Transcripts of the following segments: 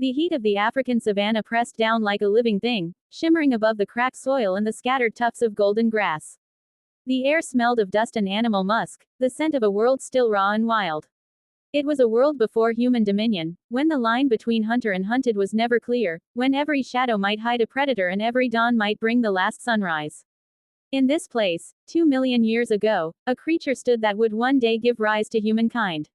The heat of the African savanna pressed down like a living thing, shimmering above the cracked soil and the scattered tufts of golden grass. The air smelled of dust and animal musk, the scent of a world still raw and wild. It was a world before human dominion, when the line between hunter and hunted was never clear, when every shadow might hide a predator and every dawn might bring the last sunrise. In this place, 2 million years ago, a creature stood that would one day give rise to humankind.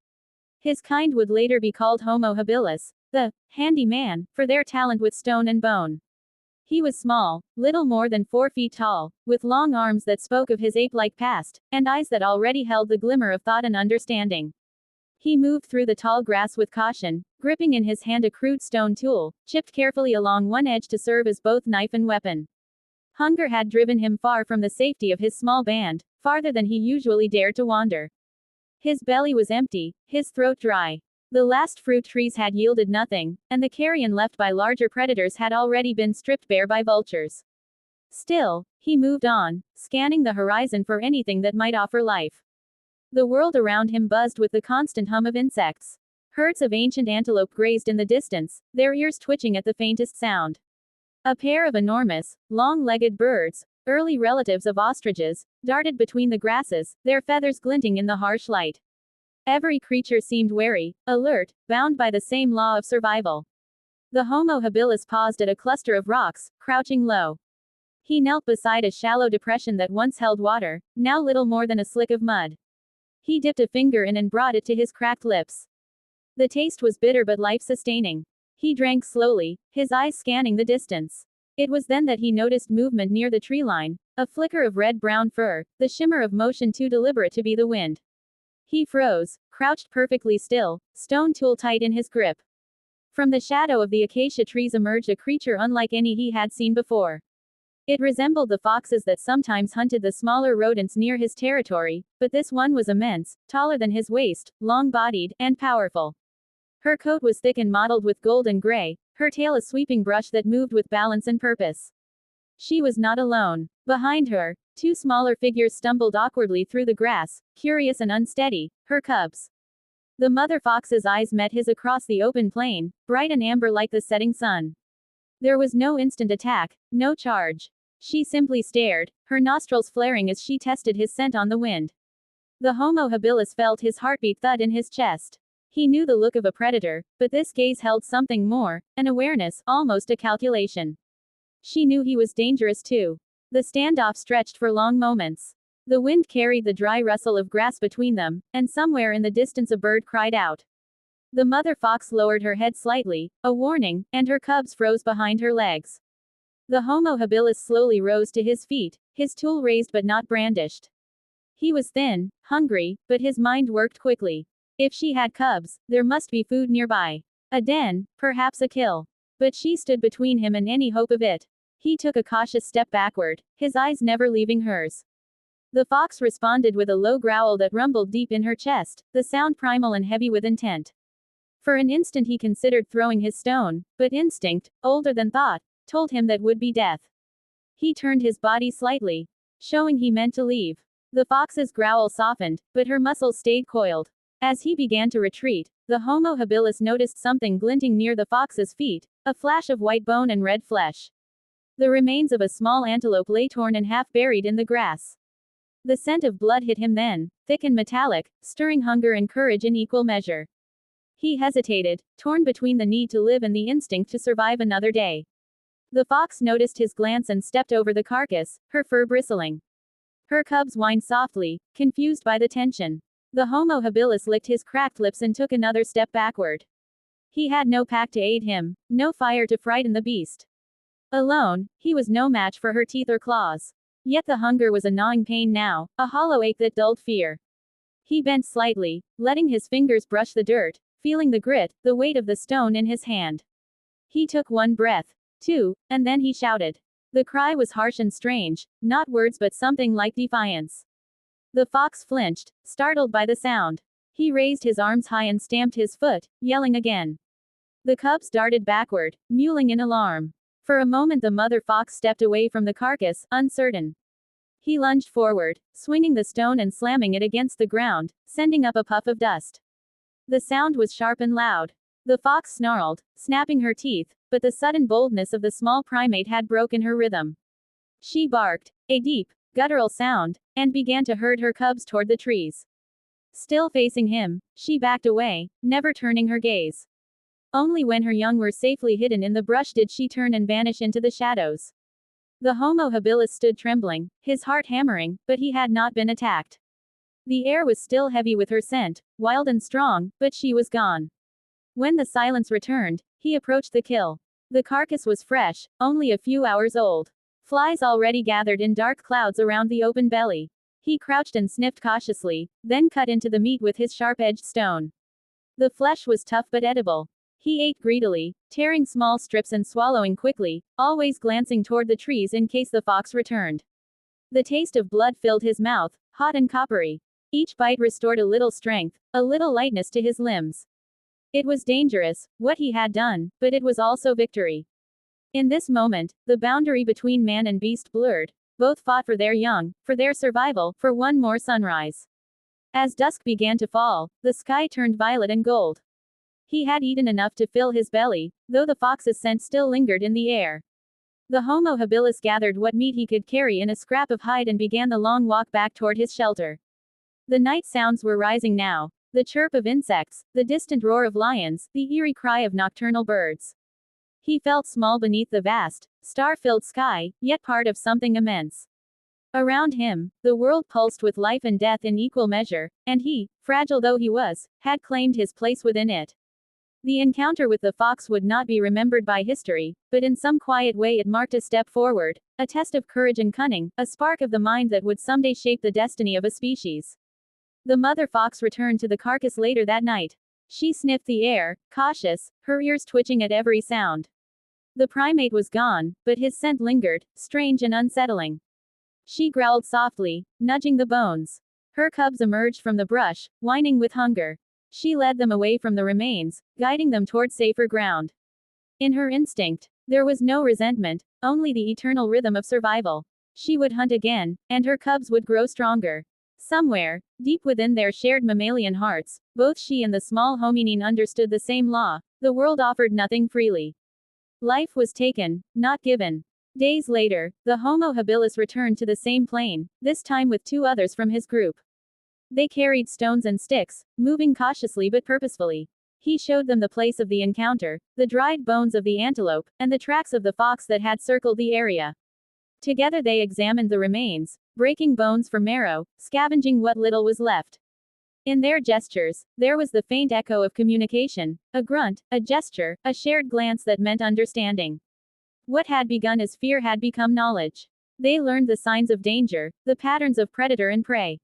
His kind would later be called Homo habilis, the handy man, for their talent with stone and bone. He was small, little more than 4 feet tall, with long arms that spoke of his ape-like past, and eyes that already held the glimmer of thought and understanding. He moved through the tall grass with caution, gripping in his hand a crude stone tool, chipped carefully along one edge to serve as both knife and weapon. Hunger had driven him far from the safety of his small band, farther than he usually dared to wander. His belly was empty, his throat dry. The last fruit trees had yielded nothing, and the carrion left by larger predators had already been stripped bare by vultures. Still, he moved on, scanning the horizon for anything that might offer life. The world around him buzzed with the constant hum of insects. Herds of ancient antelope grazed in the distance, their ears twitching at the faintest sound. A pair of enormous, long-legged birds, early relatives of ostriches, darted between the grasses, their feathers glinting in the harsh light. Every creature seemed wary, alert, bound by the same law of survival. The Homo habilis paused at a cluster of rocks, crouching low. He knelt beside a shallow depression that once held water, now little more than a slick of mud. He dipped a finger in and brought it to his cracked lips. The taste was bitter but life-sustaining. He drank slowly, his eyes scanning the distance. It was then that he noticed movement near the tree line, a flicker of red-brown fur, the shimmer of motion too deliberate to be the wind. He froze, crouched perfectly still, stone tool tight in his grip. From the shadow of the acacia trees emerged a creature unlike any he had seen before. It resembled the foxes that sometimes hunted the smaller rodents near his territory, but this one was immense, taller than his waist, long-bodied, and powerful. Her coat was thick and mottled with gold and gray, her tail a sweeping brush that moved with balance and purpose. She was not alone. Behind her, 2 smaller figures stumbled awkwardly through the grass, curious and unsteady, her cubs. The mother fox's eyes met his across the open plain, bright and amber like the setting sun. There was no instant attack, no charge. She simply stared, her nostrils flaring as she tested his scent on the wind. The Homo habilis felt his heartbeat thud in his chest. He knew the look of a predator, but this gaze held something more, an awareness, almost a calculation. She knew he was dangerous too. The standoff stretched for long moments. The wind carried the dry rustle of grass between them, and somewhere in the distance a bird cried out. The mother fox lowered her head slightly, a warning, and her cubs froze behind her legs. The Homo habilis slowly rose to his feet, his tool raised but not brandished. He was thin, hungry, but his mind worked quickly. If she had cubs, there must be food nearby. A den, perhaps a kill. But she stood between him and any hope of it. He took a cautious step backward, his eyes never leaving hers. The fox responded with a low growl that rumbled deep in her chest, the sound primal and heavy with intent. For an instant he considered throwing his stone, but instinct, older than thought, told him that would be death. He turned his body slightly, showing he meant to leave. The fox's growl softened, but her muscles stayed coiled. As he began to retreat, the Homo habilis noticed something glinting near the fox's feet, a flash of white bone and red flesh. The remains of a small antelope lay torn and half buried in the grass. The scent of blood hit him then, thick and metallic, stirring hunger and courage in equal measure. He hesitated, torn between the need to live and the instinct to survive another day. The fox noticed his glance and stepped over the carcass, her fur bristling. Her cubs whined softly, confused by the tension. The Homo habilis licked his cracked lips and took another step backward. He had no pack to aid him, no fire to frighten the beast. Alone, he was no match for her teeth or claws. Yet the hunger was a gnawing pain now, a hollow ache that dulled fear. He bent slightly, letting his fingers brush the dirt, feeling the grit, the weight of the stone in his hand. He took one breath, two, and then he shouted. The cry was harsh and strange, not words but something like defiance. The fox flinched, startled by the sound. He raised his arms high and stamped his foot, yelling again. The cubs darted backward, mewling in alarm. For a moment the mother fox stepped away from the carcass, uncertain. He lunged forward, swinging the stone and slamming it against the ground, sending up a puff of dust. The sound was sharp and loud. The fox snarled, snapping her teeth, but the sudden boldness of the small primate had broken her rhythm. She barked, a deep, guttural sound, and began to herd her cubs toward the trees. Still facing him, she backed away, never turning her gaze. Only when her young were safely hidden in the brush did she turn and vanish into the shadows. The Homo habilis stood trembling, his heart hammering, but he had not been attacked. The air was still heavy with her scent, wild and strong, but she was gone. When the silence returned, he approached the kill. The carcass was fresh, only a few hours old. Flies already gathered in dark clouds around the open belly. He crouched and sniffed cautiously, then cut into the meat with his sharp-edged stone. The flesh was tough but edible. He ate greedily, tearing small strips and swallowing quickly, always glancing toward the trees in case the fox returned. The taste of blood filled his mouth, hot and coppery. Each bite restored a little strength, a little lightness to his limbs. It was dangerous, what he had done, but it was also victory. In this moment, the boundary between man and beast blurred. Both fought for their young, for their survival, for one more sunrise. As dusk began to fall, the sky turned violet and gold. He had eaten enough to fill his belly, though the fox's scent still lingered in the air. The Homo habilis gathered what meat he could carry in a scrap of hide and began the long walk back toward his shelter. The night sounds were rising now. The chirp of insects, the distant roar of lions, the eerie cry of nocturnal birds. He felt small beneath the vast, star-filled sky, yet part of something immense. Around him, the world pulsed with life and death in equal measure, and he, fragile though he was, had claimed his place within it. The encounter with the fox would not be remembered by history, but in some quiet way it marked a step forward, a test of courage and cunning, a spark of the mind that would someday shape the destiny of a species. The mother fox returned to the carcass later that night. She sniffed the air, cautious, her ears twitching at every sound. The primate was gone, but his scent lingered, strange and unsettling. She growled softly, nudging the bones. Her cubs emerged from the brush, whining with hunger. She led them away from the remains, guiding them toward safer ground. In her instinct, there was no resentment, only the eternal rhythm of survival. She would hunt again, and her cubs would grow stronger. Somewhere, deep within their shared mammalian hearts, both she and the small hominin understood the same law: the world offered nothing freely. Life was taken, not given. Days later, the Homo habilis returned to the same plain, this time with two others from his group. They carried stones and sticks, moving cautiously but purposefully. He showed them the place of the encounter, the dried bones of the antelope, and the tracks of the fox that had circled the area. Together they examined the remains, breaking bones for marrow, scavenging what little was left. In their gestures, there was the faint echo of communication, a grunt, a gesture, a shared glance that meant understanding. What had begun as fear had become knowledge. They learned the signs of danger, the patterns of predator and prey.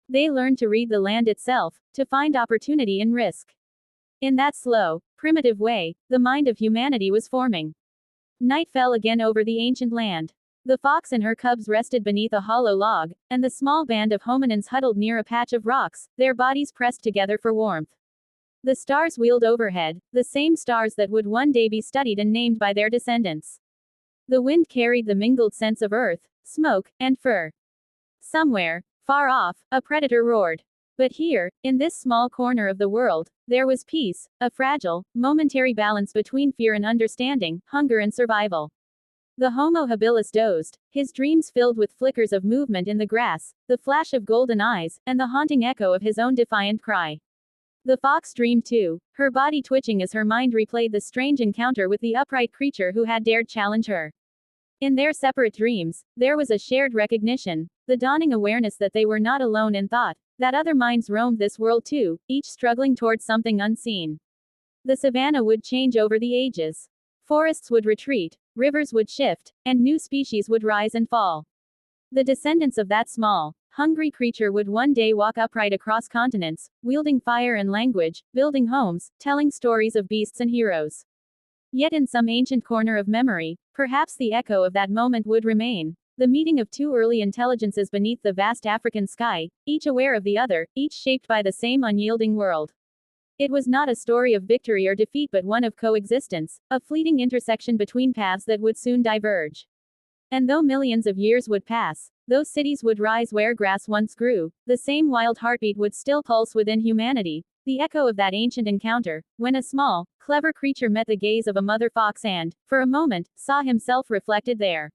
They learned to read the land itself, to find opportunity in risk. In that slow, primitive way, the mind of humanity was forming. Night fell again over the ancient land. The fox and her cubs rested beneath a hollow log, and the small band of hominins huddled near a patch of rocks, their bodies pressed together for warmth. The stars wheeled overhead, the same stars that would one day be studied and named by their descendants. The wind carried the mingled scents of earth, smoke, and fur. Somewhere, far off, a predator roared. But here, in this small corner of the world, there was peace, a fragile, momentary balance between fear and understanding, hunger and survival. The Homo habilis dozed, his dreams filled with flickers of movement in the grass, the flash of golden eyes, and the haunting echo of his own defiant cry. The fox dreamed too, her body twitching as her mind replayed the strange encounter with the upright creature who had dared challenge her. In their separate dreams, there was a shared recognition, the dawning awareness that they were not alone in thought, that other minds roamed this world too, each struggling towards something unseen. The savannah would change over the ages. Forests would retreat, rivers would shift, and new species would rise and fall. The descendants of that small, hungry creature would one day walk upright across continents, wielding fire and language, building homes, telling stories of beasts and heroes. Yet in some ancient corner of memory, perhaps the echo of that moment would remain. The meeting of two early intelligences beneath the vast African sky, each aware of the other, each shaped by the same unyielding world. It was not a story of victory or defeat but one of coexistence, a fleeting intersection between paths that would soon diverge. And though millions of years would pass, those cities would rise where grass once grew, the same wild heartbeat would still pulse within humanity, The echo of that ancient encounter, when a small, clever creature met the gaze of a mother fox and, for a moment, saw himself reflected there.